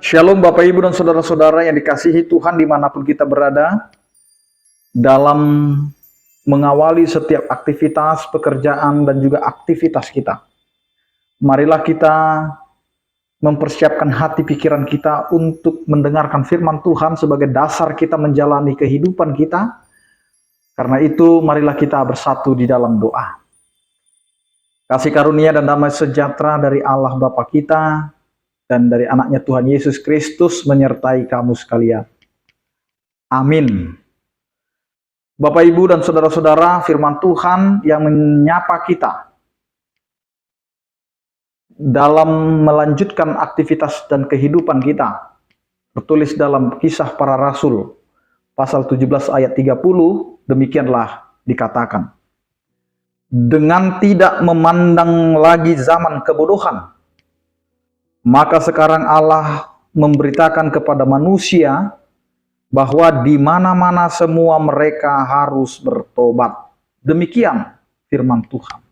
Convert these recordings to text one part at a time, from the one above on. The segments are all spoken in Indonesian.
Shalom Bapak Ibu dan Saudara-saudara yang dikasihi Tuhan dimanapun kita berada. Dalam mengawali setiap aktivitas, pekerjaan, dan juga aktivitas kita, marilah kita mempersiapkan hati pikiran kita untuk mendengarkan firman Tuhan sebagai dasar kita menjalani kehidupan kita. Karena itu marilah kita bersatu di dalam doa. Kasih karunia dan damai sejahtera dari Allah Bapa kita dan dari anaknya Tuhan Yesus Kristus menyertai kamu sekalian. Amin. Bapak, Ibu, dan Saudara-saudara, firman Tuhan yang menyapa kita dalam melanjutkan aktivitas dan kehidupan kita, tertulis dalam Kisah Para Rasul, pasal 17 ayat 30, demikianlah dikatakan. Dengan tidak memandang lagi zaman kebodohan, maka sekarang Allah memberitakan kepada manusia bahwa di mana-mana semua mereka harus bertobat. Demikian firman Tuhan.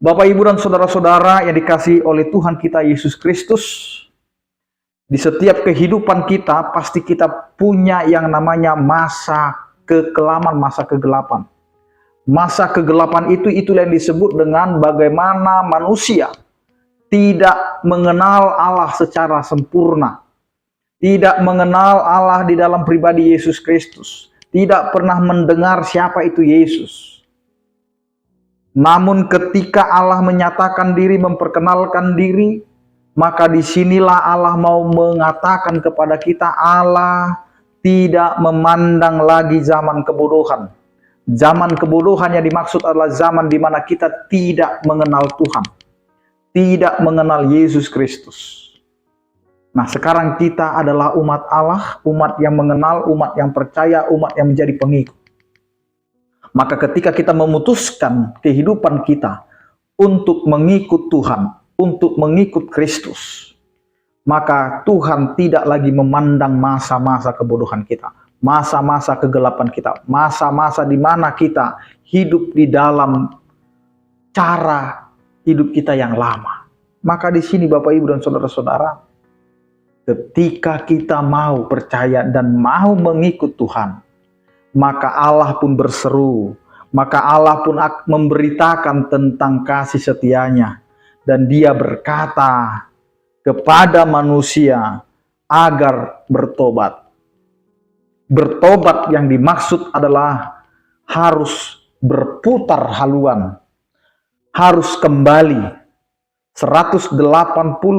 Bapak, Ibu, dan Saudara-saudara yang dikasihi oleh Tuhan kita Yesus Kristus, di setiap kehidupan kita pasti kita punya yang namanya masa kekelaman, masa kegelapan. Masa kegelapan itulah yang disebut dengan bagaimana manusia tidak mengenal Allah secara sempurna. Tidak mengenal Allah di dalam pribadi Yesus Kristus. Tidak pernah mendengar siapa itu Yesus. Namun ketika Allah menyatakan diri, memperkenalkan diri, maka disinilah Allah mau mengatakan kepada kita, Allah tidak memandang lagi zaman kebodohan. Zaman kebodohan yang dimaksud adalah zaman di mana kita tidak mengenal Tuhan. Tidak mengenal Yesus Kristus. Nah, sekarang kita adalah umat Allah, umat yang mengenal, umat yang percaya, umat yang menjadi pengikut. Maka ketika kita memutuskan kehidupan kita untuk mengikut Tuhan, untuk mengikut Kristus, maka Tuhan tidak lagi memandang masa-masa kebodohan kita, masa-masa kegelapan kita, masa-masa di mana kita hidup di dalam cara hidup kita yang lama. Maka di sini Bapak, Ibu, dan Saudara-saudara, ketika kita mau percaya dan mau mengikut Tuhan, maka Allah pun berseru, maka Allah pun memberitakan tentang kasih setianya. Dan dia berkata kepada manusia agar bertobat. Bertobat yang dimaksud adalah harus berputar haluan, harus kembali 180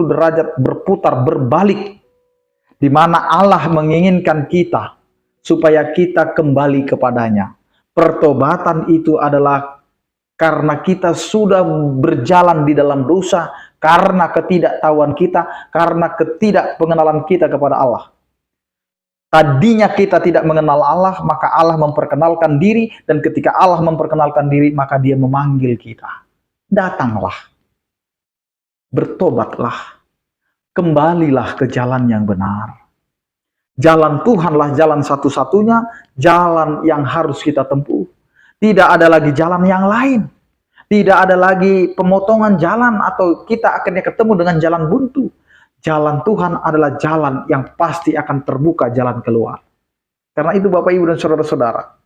derajat berputar, berbalik, di mana Allah menginginkan kita supaya kita kembali kepadanya. Pertobatan itu adalah karena kita sudah berjalan di dalam dosa, karena ketidaktahuan kita, karena ketidakpengenalan kita kepada Allah. Tadinya kita tidak mengenal Allah, maka Allah memperkenalkan diri, dan ketika Allah memperkenalkan diri, maka dia memanggil kita. Datanglah. Bertobatlah, kembalilah ke jalan yang benar. Jalan Tuhanlah jalan satu-satunya, jalan yang harus kita tempuh. Tidak ada lagi jalan yang lain. Tidak ada lagi pemotongan jalan atau kita akhirnya ketemu dengan jalan buntu. Jalan Tuhan adalah jalan yang pasti akan terbuka jalan keluar. Karena itu Bapak, Ibu, dan Saudara-saudara,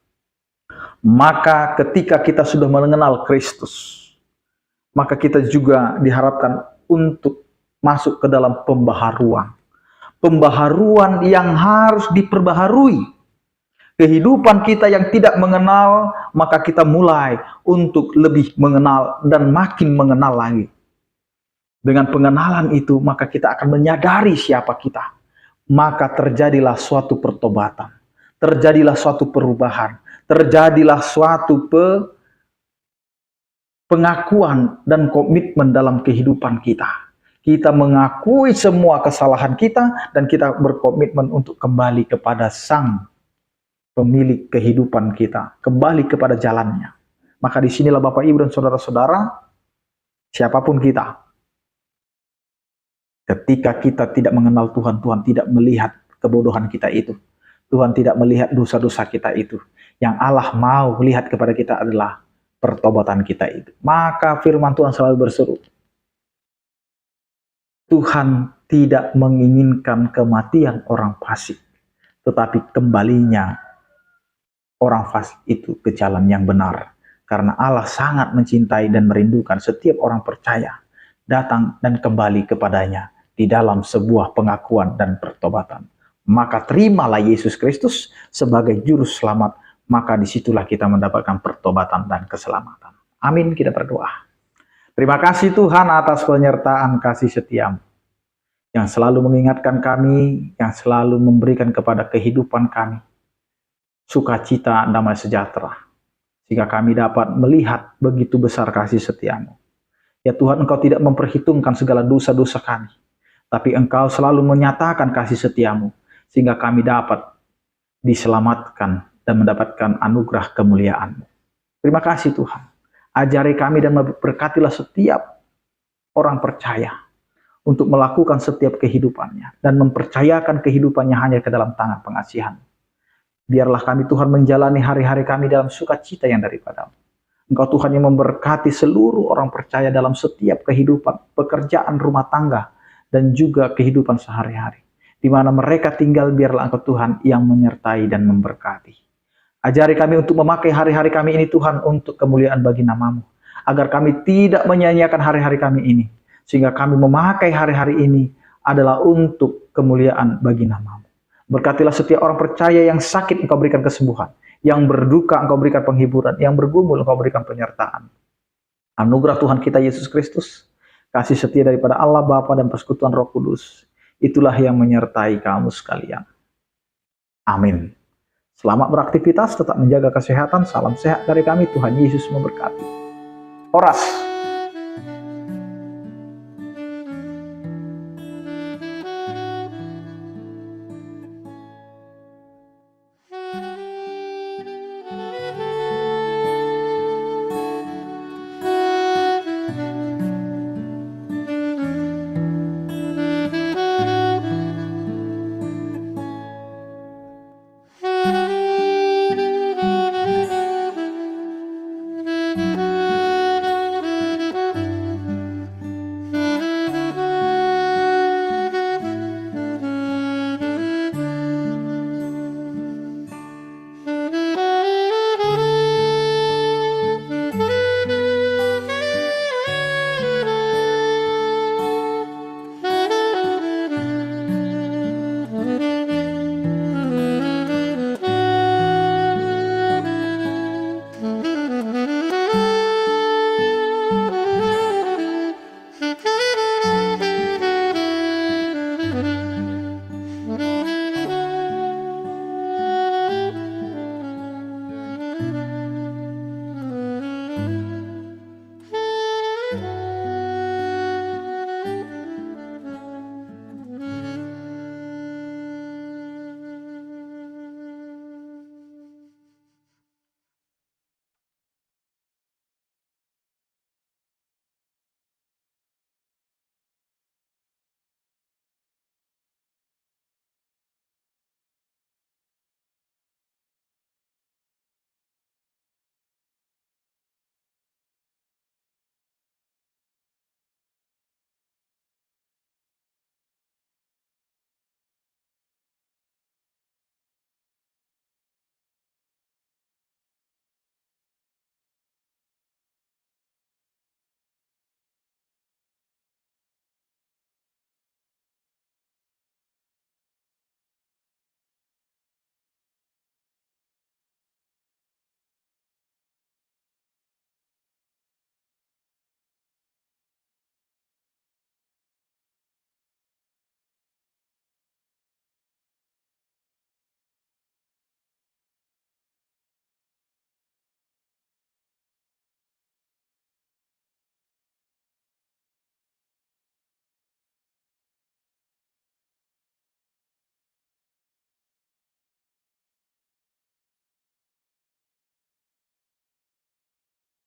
maka ketika kita sudah mengenal Kristus, maka kita juga diharapkan untuk masuk ke dalam pembaharuan. Pembaharuan yang harus diperbaharui. Kehidupan kita yang tidak mengenal, maka kita mulai untuk lebih mengenal dan makin mengenal lagi. Dengan pengenalan itu, maka kita akan menyadari siapa kita. Maka terjadilah suatu pertobatan. Terjadilah suatu perubahan. Terjadilah suatu pengakuan dan komitmen dalam kehidupan kita. Kita mengakui semua kesalahan kita dan kita berkomitmen untuk kembali kepada Sang Pemilik kehidupan kita, kembali kepada jalannya. Maka disinilah Bapak, Ibu, dan Saudara-saudara, siapapun kita, ketika kita tidak mengenal Tuhan, Tuhan tidak melihat kebodohan kita itu. Tuhan tidak melihat dosa-dosa kita itu. Yang Allah mau lihat kepada kita adalah pertobatan kita itu. Maka firman Tuhan selalu berseru, Tuhan tidak menginginkan kematian orang fasik, tetapi kembalinya orang fasik itu ke jalan yang benar. Karena Allah sangat mencintai dan merindukan setiap orang percaya datang dan kembali kepadanya di dalam sebuah pengakuan dan pertobatan. Maka terimalah Yesus Kristus sebagai juru selamat, maka disitulah kita mendapatkan pertobatan dan keselamatan. Amin, kita berdoa. Terima kasih Tuhan atas penyertaan kasih setiamu, yang selalu mengingatkan kami, yang selalu memberikan kepada kehidupan kami sukacita, damai sejahtera, sehingga kami dapat melihat begitu besar kasih setiamu. Ya Tuhan, Engkau tidak memperhitungkan segala dosa-dosa kami, tapi Engkau selalu menyatakan kasih setiamu, sehingga kami dapat diselamatkan dan mendapatkan anugerah kemuliaan-Mu. Terima kasih Tuhan. Ajari kami dan berkatilah setiap orang percaya untuk melakukan setiap kehidupannya dan mempercayakan kehidupannya hanya ke dalam tangan pengasihan. Biarlah kami Tuhan menjalani hari-hari kami dalam sukacita yang daripada-Mu. Engkau Tuhan yang memberkati seluruh orang percaya dalam setiap kehidupan, pekerjaan rumah tangga, dan juga kehidupan sehari-hari. Di mana mereka tinggal, biarlah Engkau Tuhan yang menyertai dan memberkati. Ajari kami untuk memakai hari-hari kami ini Tuhan untuk kemuliaan bagi nama-Mu. Agar kami tidak menyia-nyiakan hari-hari kami ini. Sehingga kami memakai hari-hari ini adalah untuk kemuliaan bagi nama-Mu. Berkatilah setiap orang percaya yang sakit, Engkau berikan kesembuhan. Yang berduka, Engkau berikan penghiburan. Yang bergumul, Engkau berikan penyertaan. Anugerah Tuhan kita Yesus Kristus, kasih setia daripada Allah Bapa dan persekutuan Roh Kudus, itulah yang menyertai kamu sekalian. Amin. Selamat beraktivitas, tetap menjaga kesehatan. Salam sehat dari kami. Tuhan Yesus memberkati. Horas.